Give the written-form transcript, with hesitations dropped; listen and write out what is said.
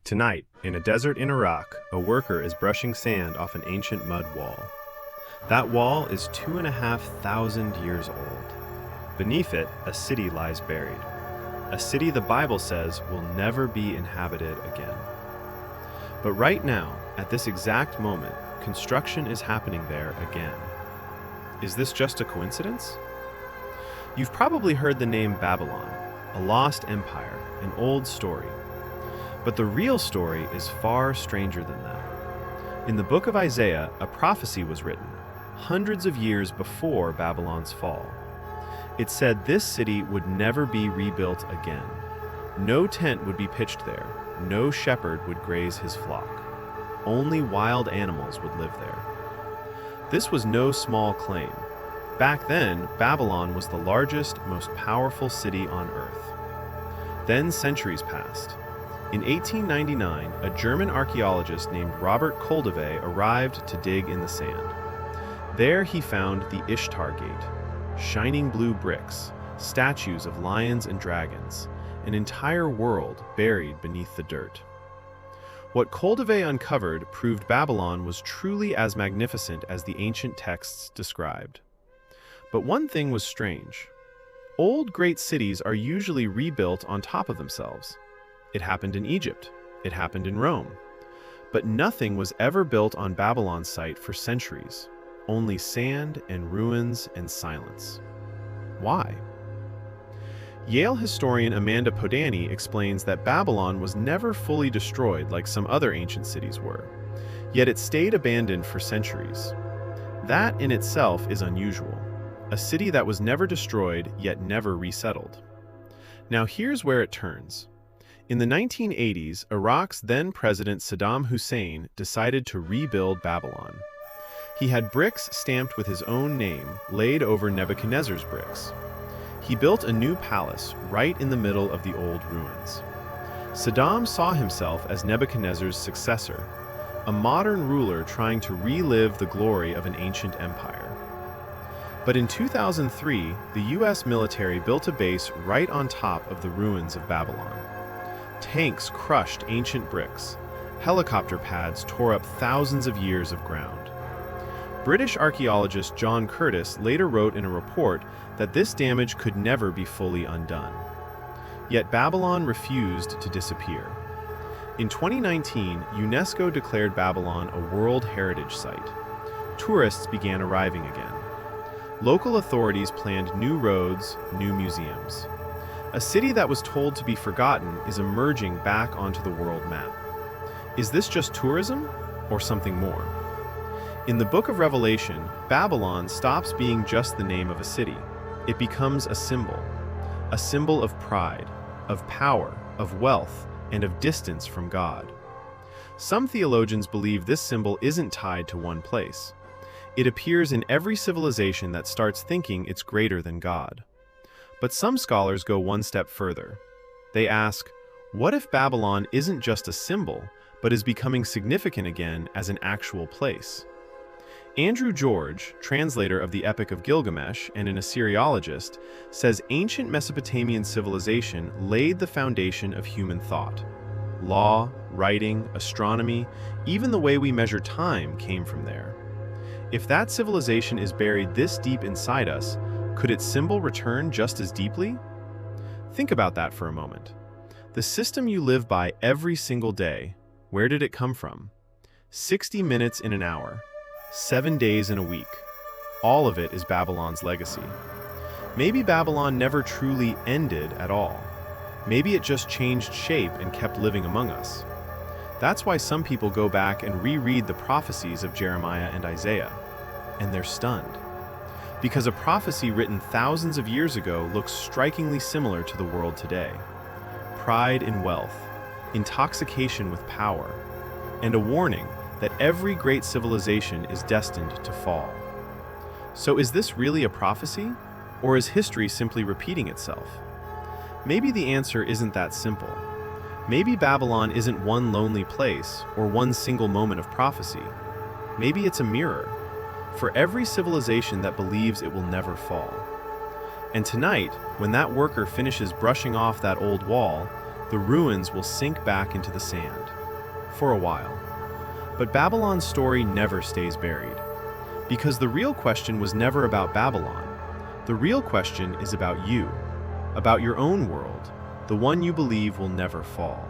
Tonight, in a desert in Iraq, a worker is brushing sand off an ancient mud wall. That wall is 2,500 years old. Beneath it, a city lies buried. A city the Bible says will never be inhabited again. But right now, at this exact moment, construction is happening there again. Is this just a coincidence? You've probably heard the name Babylon, a lost empire, an old story. But the real story is far stranger than that. In the book of Isaiah, a prophecy was written, hundreds of years before Babylon's fall. It said this city would never be rebuilt again. No tent would be pitched there. No shepherd would graze his flock. Only wild animals would live there. This was no small claim. Back then, Babylon was the largest, most powerful city on earth. Then centuries passed. In 1899, a German archaeologist named Robert Koldewey arrived to dig in the sand. There he found the Ishtar Gate, shining blue bricks, statues of lions and dragons, an entire world buried beneath the dirt. What Koldewey uncovered proved Babylon was truly as magnificent as the ancient texts described. But one thing was strange. Old great cities are usually rebuilt on top of themselves. It happened in Egypt. It happened in Rome. But nothing was ever built on Babylon's site for centuries. Only sand and ruins and silence. Why? Yale historian Amanda Podany explains that Babylon was never fully destroyed like some other ancient cities were, yet it stayed abandoned for centuries. That in itself is unusual. A city that was never destroyed yet never resettled. Now here's where it turns. In the 1980s, Iraq's then President Saddam Hussein decided to rebuild Babylon. He had bricks stamped with his own name laid over Nebuchadnezzar's bricks. He built a new palace right in the middle of the old ruins. Saddam saw himself as Nebuchadnezzar's successor, a modern ruler trying to relive the glory of an ancient empire. But in 2003, the US military built a base right on top of the ruins of Babylon. Tanks crushed ancient bricks. Helicopter pads tore up thousands of years of ground. British archaeologist John Curtis later wrote in a report that this damage could never be fully undone. Yet Babylon refused to disappear. In 2019, UNESCO declared Babylon a World Heritage Site. Tourists began arriving again. Local authorities planned new roads, new museums. A city that was told to be forgotten is emerging back onto the world map. Is this just tourism or something more? In the book of Revelation, Babylon stops being just the name of a city. It becomes a symbol of pride, of power, of wealth, and of distance from God. Some theologians believe this symbol isn't tied to one place. It appears in every civilization that starts thinking it's greater than God. But some scholars go one step further. They ask, what if Babylon isn't just a symbol, but is becoming significant again as an actual place? Andrew George, translator of the Epic of Gilgamesh and an Assyriologist, says ancient Mesopotamian civilization laid the foundation of human thought. Law, writing, astronomy, even the way we measure time came from there. If that civilization is buried this deep inside us, could its symbol return just as deeply? Think about that for a moment. The system you live by every single day, where did it come from? 60 minutes in an hour, 7 days in a week. All of it is Babylon's legacy. Maybe Babylon never truly ended at all. Maybe it just changed shape and kept living among us. That's why some people go back and reread the prophecies of Jeremiah and Isaiah, and they're stunned. Because a prophecy written thousands of years ago looks strikingly similar to the world today. Pride in wealth, intoxication with power, and a warning that every great civilization is destined to fall. So is this really a prophecy, or is history simply repeating itself? Maybe the answer isn't that simple. Maybe Babylon isn't one lonely place or one single moment of prophecy. Maybe it's a mirror for every civilization that believes it will never fall. And tonight, when that worker finishes brushing off that old wall, the ruins will sink back into the sand, for a while. But Babylon's story never stays buried, because the real question was never about Babylon. The real question is about you, about your own world, the one you believe will never fall.